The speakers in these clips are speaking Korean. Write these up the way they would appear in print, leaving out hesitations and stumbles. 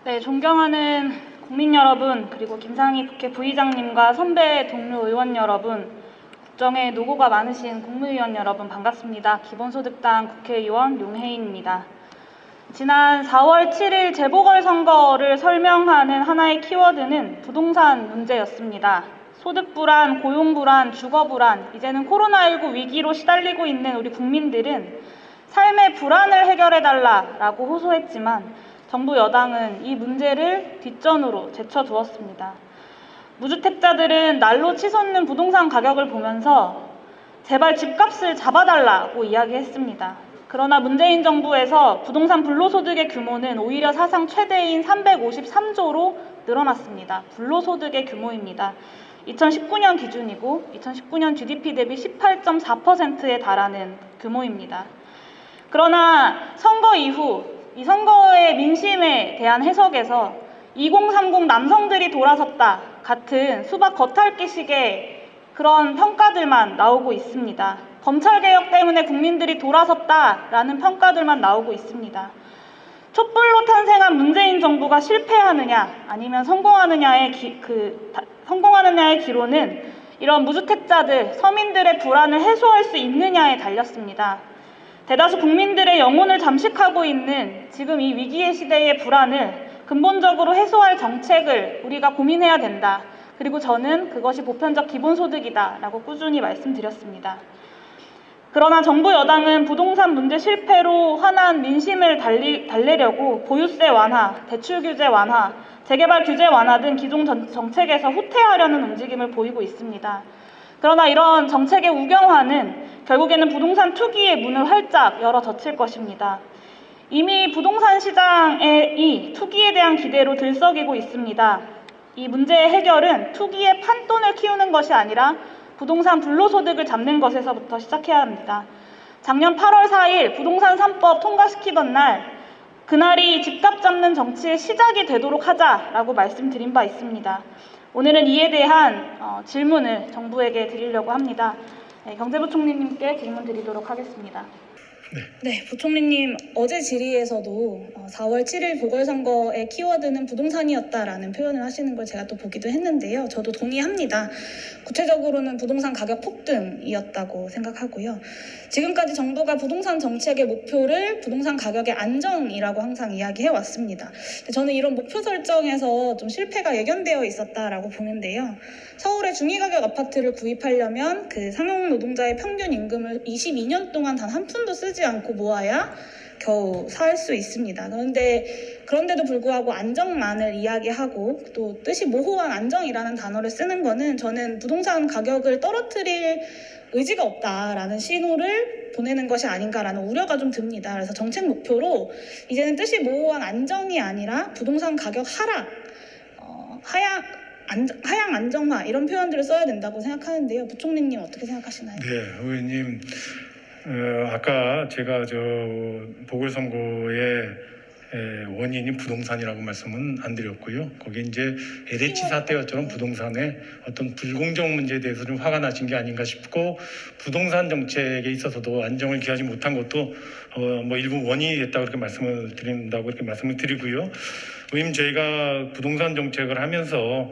네, 존경하는 국민 여러분, 그리고 김상희 국회 부의장님과 선배 동료 의원 여러분, 국정에 노고가 많으신 국무위원 여러분 반갑습니다. 기본소득당 국회의원 용혜인입니다. 지난 4월 7일 재보궐선거를 설명하는 하나의 키워드는 부동산 문제였습니다. 소득불안, 고용불안, 주거불안, 이제는 코로나19 위기로 시달리고 있는 우리 국민들은 삶의 불안을 해결해달라라고 호소했지만 정부 여당은 이 문제를 뒷전으로 제쳐두었습니다. 무주택자들은 날로 치솟는 부동산 가격을 보면서 제발 집값을 잡아달라고 이야기했습니다. 그러나 문재인 정부에서 부동산 불로소득의 규모는 오히려 사상 최대인 353조로 늘어났습니다. 불로소득의 규모입니다. 2019년 기준이고 2019년 GDP 대비 18.4%에 달하는 규모입니다. 그러나 선거 이후 이 선거의 민심에 대한 해석에서 2030 남성들이 돌아섰다 같은 수박 겉핥기식의 그런 평가들만 나오고 있습니다. 검찰개혁 때문에 국민들이 돌아섰다라는 평가들만 나오고 있습니다. 촛불로 탄생한 문재인 정부가 실패하느냐 아니면 성공하느냐의 기로는 이런 무주택자들, 서민들의 불안을 해소할 수 있느냐에 달렸습니다. 대다수 국민들의 영혼을 잠식하고 있는 지금 이 위기의 시대의 불안을 근본적으로 해소할 정책을 우리가 고민해야 된다. 그리고 저는 그것이 보편적 기본소득이다라고 꾸준히 말씀드렸습니다. 그러나 정부 여당은 부동산 문제 실패로 화난 민심을 달래려고 보유세 완화, 대출 규제 완화, 재개발 규제 완화 등 기존 정책에서 후퇴하려는 움직임을 보이고 있습니다. 그러나 이런 정책의 우경화는 결국에는 부동산 투기의 문을 활짝 열어 젖힐 것입니다. 이미 부동산 시장의 투기에 대한 기대로 들썩이고 있습니다. 이 문제의 해결은 투기의 판돈을 키우는 것이 아니라 부동산 불로소득을 잡는 것에서부터 시작해야 합니다. 작년 8월 4일 부동산 3법 통과시키던 날, 그날이 집값 잡는 정치의 시작이 되도록 하자라고 말씀드린 바 있습니다. 오늘은 이에 대한 질문을 정부에게 드리려고 합니다. 네, 경제부총리님께 질문 드리도록 하겠습니다. 네, 부총리님 어제 질의에서도 4월 7일 보궐선거의 키워드는 부동산이었다라는 표현을 하시는 걸 제가 또 보기도 했는데요. 저도 동의합니다. 구체적으로는 부동산 가격 폭등이었다고 생각하고요. 지금까지 정부가 부동산 정책의 목표를 부동산 가격의 안정이라고 항상 이야기해 왔습니다. 저는 이런 목표 설정에서 좀 실패가 예견되어 있었다라고 보는데요. 서울의 중위가격 아파트를 구입하려면 그 상용 노동자의 평균 임금을 22년 동안 단 한 푼도 쓰지 않고 모아야 겨우 살 수 있습니다. 그런데도 불구하고 안정만을 이야기하고 또 뜻이 모호한 안정이라는 단어를 쓰는 거는 저는 부동산 가격을 떨어뜨릴 의지가 없다라는 신호를 보내는 것이 아닌가라는 우려가 좀 듭니다. 그래서 정책 목표로 이제는 뜻이 모호한 안정이 아니라 부동산 가격 하향 안정화 이런 표현들을 써야 된다고 생각하는데요. 부총리님 어떻게 생각하시나요? 네, 의원님. 아까 제가 보궐선거의 원인이 부동산이라고 말씀은 안 드렸고요. 거기 이제 LH 사태처럼 부동산의 어떤 불공정 문제에 대해서 좀 화가 나신 게 아닌가 싶고, 부동산 정책에 있어서도 안정을 기하지 못한 것도 일부 원인이 됐다고 그렇게 말씀을 드린다고 이렇게 말씀을 드리고요. 의원님, 저희가 부동산 정책을 하면서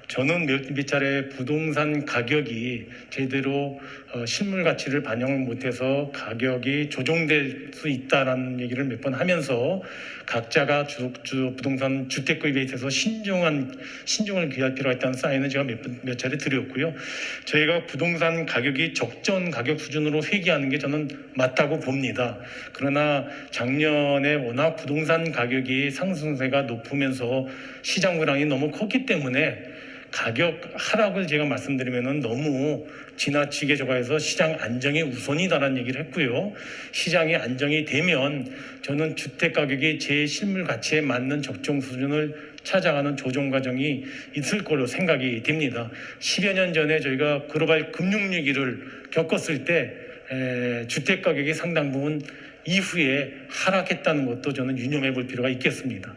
저는 몇 차례 부동산 가격이 제대로 실물 가치를 반영을 못해서 가격이 조정될 수 있다라는 얘기를 몇 번 하면서 각자가 부동산 주택 구입에 있어서 신중을 기할 필요가 있다는 사인을 제가 몇 차례 드렸고요. 저희가 부동산 가격이 적정 가격 수준으로 회귀하는 게 저는 맞다고 봅니다. 그러나 작년에 워낙 부동산 가격이 상승세가 높으면서 시장 불황이 너무 컸기 때문에 가격 하락을 제가 말씀드리면은 너무 지나치게 저거해서 시장 안정이 우선이다라는 얘기를 했고요. 시장이 안정이 되면 저는 주택 가격이 제 실물 가치에 맞는 적정 수준을 찾아가는 조정 과정이 있을 걸로 생각이 됩니다. 10여 년 전에 저희가 글로벌 금융위기를 겪었을 때 주택 가격이 상당 부분 이후에 하락했다는 것도 저는 유념해 볼 필요가 있겠습니다.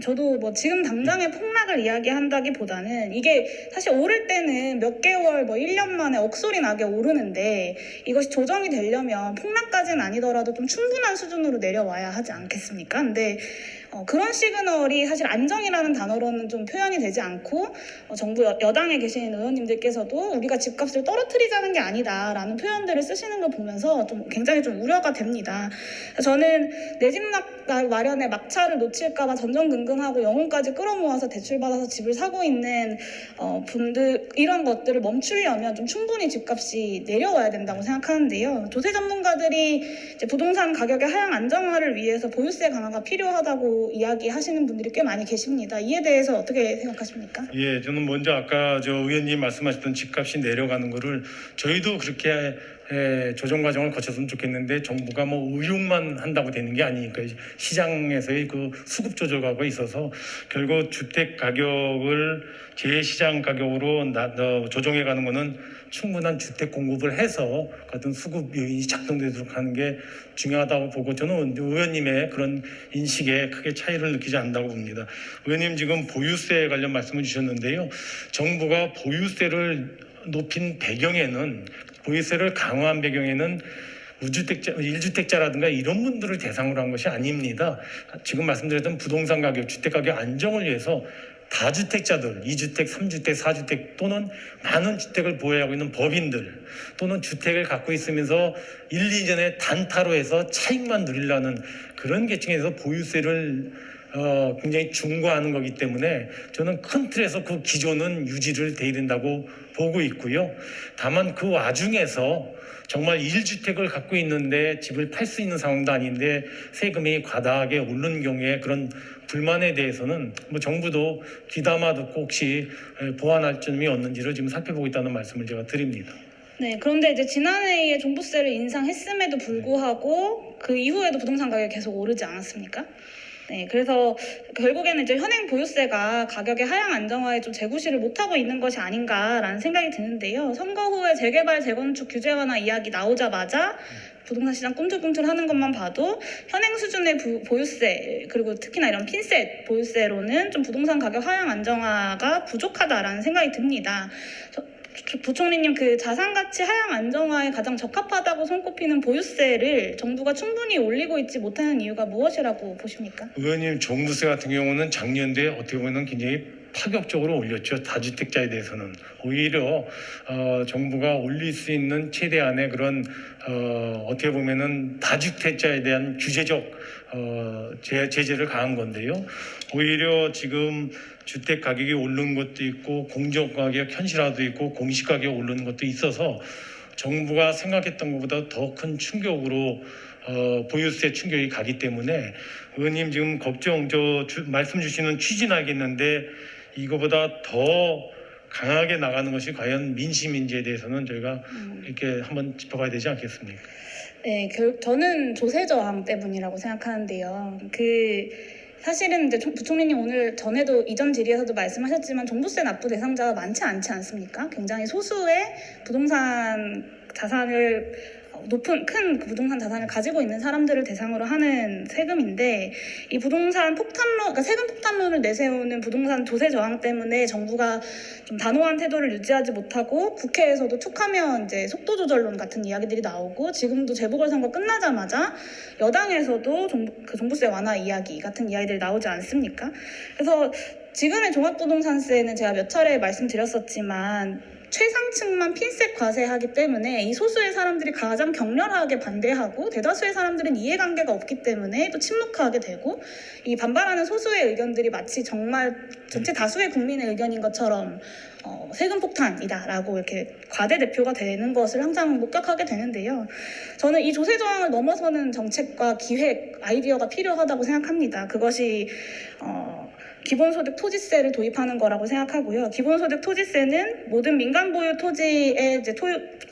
저도 지금 당장의 폭락을 이야기한다기보다는 이게 사실 오를 때는 몇 개월 1년 만에 억소리 나게 오르는데 이것이 조정이 되려면 폭락까지는 아니더라도 좀 충분한 수준으로 내려와야 하지 않겠습니까? 근데 그런 시그널이 사실 안정이라는 단어로는 좀 표현이 되지 않고 정부 여당에 계신 의원님들께서도 우리가 집값을 떨어뜨리자는 게 아니다라는 표현들을 쓰시는 걸 보면서 좀 굉장히 좀 우려가 됩니다. 저는 내 집 마련에 막차를 놓칠까봐 전전긍긍하고 영혼까지 끌어모아서 대출받아서 집을 사고 있는 분들 이런 것들을 멈추려면 좀 충분히 집값이 내려와야 된다고 생각하는데요. 조세 전문가들이 이제 부동산 가격의 하향 안정화를 위해서 보유세 강화가 필요하다고 이야기하시는 분들이 꽤 많이 계십니다. 이에 대해서 어떻게 생각하십니까? 예, 저는 먼저 아까 저 의원님 말씀하셨던 집값이 내려가는 거를 저희도 그렇게 조정 과정을 거쳤으면 좋겠는데 정부가 뭐 의욕만 한다고 되는 게 아니니까 시장에서의 그 수급 조절하고 있어서 결국 주택 가격을 제시장 가격으로 조정해 가는 거는 충분한 주택 공급을 해서 어떤 수급 요인이 작동되도록 하는 게 중요하다고 보고 저는 의원님의 그런 인식에 크게 차이를 느끼지 않는다고 봅니다. 의원님 지금 보유세 관련 말씀을 주셨는데요. 정부가 보유세를 높인 배경에는 보유세를 강화한 배경에는 우주택자, 1주택자라든가 이런 분들을 대상으로 한 것이 아닙니다. 지금 말씀드렸던 부동산 가격, 주택 가격 안정을 위해서 다주택자들, 2주택, 3주택, 4주택 또는 많은 주택을 보유하고 있는 법인들 또는 주택을 갖고 있으면서 1, 2년에 단타로 해서 차익만 누리려는 그런 계층에서 보유세를 굉장히 중과하는 거기 때문에 저는 큰 틀에서 그 기조는 유지를 돼야 된다고 보고 있고요. 다만 그 와중에서 정말 1주택을 갖고 있는데 집을 팔 수 있는 상황도 아닌데 세금이 과다하게 오르는 경우에 그런 불만에 대해서는 뭐 정부도 귀담아 듣고 혹시 보완할 점이 없는지를 지금 살펴보고 있다는 말씀을 제가 드립니다. 네, 그런데 이제 지난해에 종부세를 인상했음에도 불구하고 그 이후에도 부동산 가격이 계속 오르지 않았습니까? 네, 그래서 결국에는 이제 현행 보유세가 가격의 하향 안정화에 좀 재구시를 못하고 있는 것이 아닌가라는 생각이 드는데요. 선거 후에 재개발, 재건축 규제 완화 이야기 나오자마자 부동산 시장 꿈틀꿈틀하는 것만 봐도 현행 수준의 보유세 그리고 특히나 이런 핀셋 보유세로는 좀 부동산 가격 하향 안정화가 부족하다라는 생각이 듭니다. 부총리님, 그 자산가치 하향 안정화에 가장 적합하다고 손꼽히는 보유세를 정부가 충분히 올리고 있지 못하는 이유가 무엇이라고 보십니까? 의원님, 종부세 같은 경우는 작년도에 어떻게 보면 굉장히 파격적으로 올렸죠. 다주택자에 대해서는 오히려 정부가 올릴 수 있는 최대한의 그런 어떻게 보면은 다주택자에 대한 규제적 제재를 가한 건데요. 오히려 지금 주택 가격이 오르는 것도 있고 공정 가격 현실화도 있고 공시 가격 오르는 것도 있어서 정부가 생각했던 것보다 더 큰 충격으로 보유세 충격이 가기 때문에 의원님 지금 말씀 주시는 취지는 알겠는데 이거보다 더 강하게 나가는 것이 과연 민심인지에 대해서는 저희가 이렇게 한번 짚어봐야 되지 않겠습니까? 네, 저는 조세 저항 때문이라고 생각하는데요. 사실은 이제 부총리님 오늘 전에도 이전 질의에서도 말씀하셨지만 종부세 납부 대상자가 많지 않지 않습니까? 굉장히 소수의 부동산 자산을 큰 부동산 자산을 가지고 있는 사람들을 대상으로 하는 세금인데 이 부동산 폭탄론, 그러니까 세금 폭탄론을 내세우는 부동산 조세 저항 때문에 정부가 좀 단호한 태도를 유지하지 못하고 국회에서도 툭하면 이제 속도 조절론 같은 이야기들이 나오고 지금도 재보궐선거 끝나자마자 여당에서도 종부세 완화 이야기 같은 이야기들이 나오지 않습니까? 그래서 지금의 종합부동산세는 제가 몇 차례 말씀드렸었지만 최상층만 핀셋 과세하기 때문에 이 소수의 사람들이 가장 격렬하게 반대하고 대다수의 사람들은 이해관계가 없기 때문에 또 침묵하게 되고 이 반발하는 소수의 의견들이 마치 정말 전체 다수의 국민의 의견인 것처럼 세금 폭탄이다라고 이렇게 과대대표가 되는 것을 항상 목격하게 되는데요. 저는 이 조세 저항을 넘어서는 정책과 기획, 아이디어가 필요하다고 생각합니다. 그것이 기본소득 토지세를 도입하는 거라고 생각하고요. 기본소득 토지세는 모든 민간 보유 토지에 이제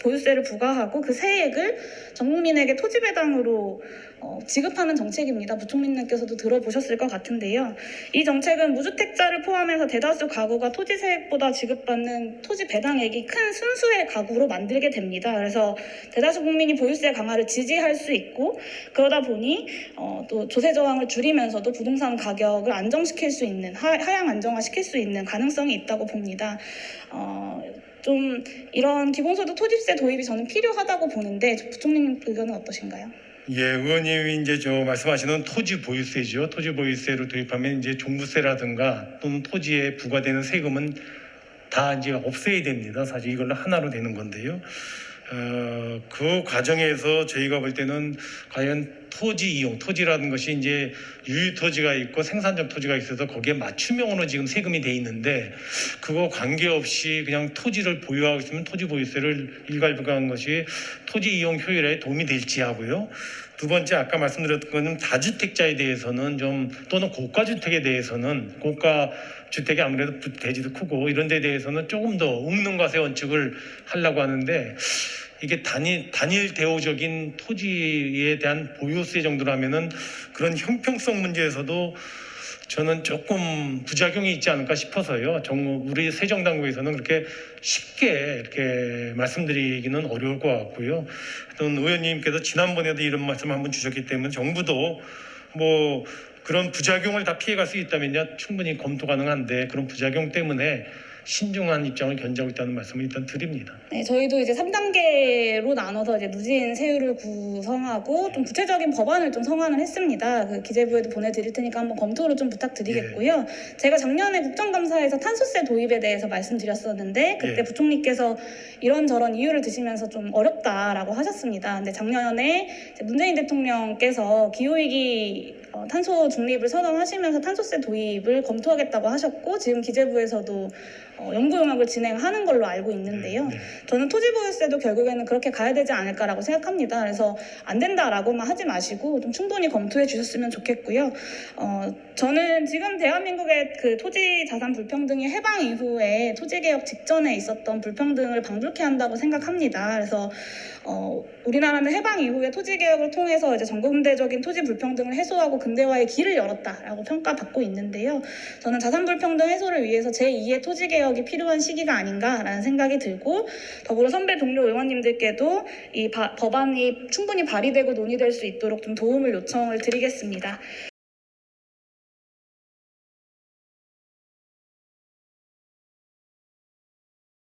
보유세를 부과하고 그 세액을 전 국민에게 토지 배당으로 지급하는 정책입니다. 부총리님께서도 들어보셨을 것 같은데요. 이 정책은 무주택자를 포함해서 대다수 가구가 토지 세액보다 지급받는 토지 배당액이 큰 순수의 가구로 만들게 됩니다. 그래서 대다수 국민이 보유세 강화를 지지할 수 있고 그러다 보니 또 조세 저항을 줄이면서도 부동산 가격을 안정시킬 수 있는 하향 안정화시킬 수 있는 가능성이 있다고 봅니다. 좀 이런 기본소득 토지세 도입이 저는 필요하다고 보는데 부총리님 의견은 어떠신가요? 예, 의원님이 이제 말씀하시는 토지 보유세죠. 토지 보유세를 도입하면 이제 종부세라든가 또는 토지에 부과되는 세금은 다 이제 없애야 됩니다. 사실 이걸로 하나로 되는 건데요. 그 과정에서 저희가 볼 때는 과연 토지 이용, 토지라는 것이 이제 유유 토지가 있고 생산적 토지가 있어서 거기에 맞춤형으로 지금 세금이 돼 있는데 그거 관계없이 그냥 토지를 보유하고 있으면 토지 보유세를 일괄 부과한 것이 토지 이용 효율에 도움이 될지 하고요. 두 번째 아까 말씀드렸던 거는 다주택자에 대해서는 좀 또는 고가 주택에 대해서는 고가 주택이 아무래도 대지도 크고 이런 데 대해서는 조금 더 없는 과세 원칙을 하려고 하는데 이게 단일 대오적인 토지에 대한 보유세 정도라면은 그런 형평성 문제에서도 저는 조금 부작용이 있지 않을까 싶어서요. 우리 세정당국에서는 그렇게 쉽게 이렇게 말씀드리기는 어려울 것 같고요. 또 의원님께서 지난번에도 이런 말씀 한번 주셨기 때문에 정부도 뭐 그런 부작용을 다 피해갈 수 있다면요 충분히 검토 가능한데 그런 부작용 때문에 신중한 입장을 견지하고 있다는 말씀을 일단 드립니다. 네, 저희도 이제 3단계로 나눠서 이제 누진 세율을 구성하고 좀 구체적인 법안을 좀 성안을 했습니다. 그 기재부에도 보내드릴 테니까 한번 검토를 좀 부탁드리겠고요. 제가 작년에 국정감사에서 탄소세 도입에 대해서 말씀드렸었는데 그때 부총리께서 이런저런 이유를 드시면서 좀 어렵다라고 하셨습니다. 근데 작년에 이제 문재인 대통령께서 기후위기 탄소 중립을 선언하시면서 탄소세 도입을 검토하겠다고 하셨고 지금 기재부에서도 연구 용역을 진행하는 걸로 알고 있는데요. 저는 토지 보유세도 결국에는 그렇게 가야 되지 않을까라고 생각합니다. 그래서 안 된다라고만 하지 마시고 좀 충분히 검토해 주셨으면 좋겠고요. 저는 지금 대한민국의 그 토지 자산 불평등이 해방 이후에 토지 개혁 직전에 있었던 불평등을 방불케 한다고 생각합니다. 그래서 우리나라는 해방 이후에 토지 개혁을 통해서 이제 전국대적인 토지 불평등을 해소하고 근대화의 길을 열었다라고 평가받고 있는데요. 저는 자산 불평등 해소를 위해서 제2의 토지 개혁이 필요한 시기가 아닌가라는 생각이 들고 더불어 선배 동료 의원님들께도 이 법안이 충분히 발의되고 논의될 수 있도록 좀 도움을 요청을 드리겠습니다.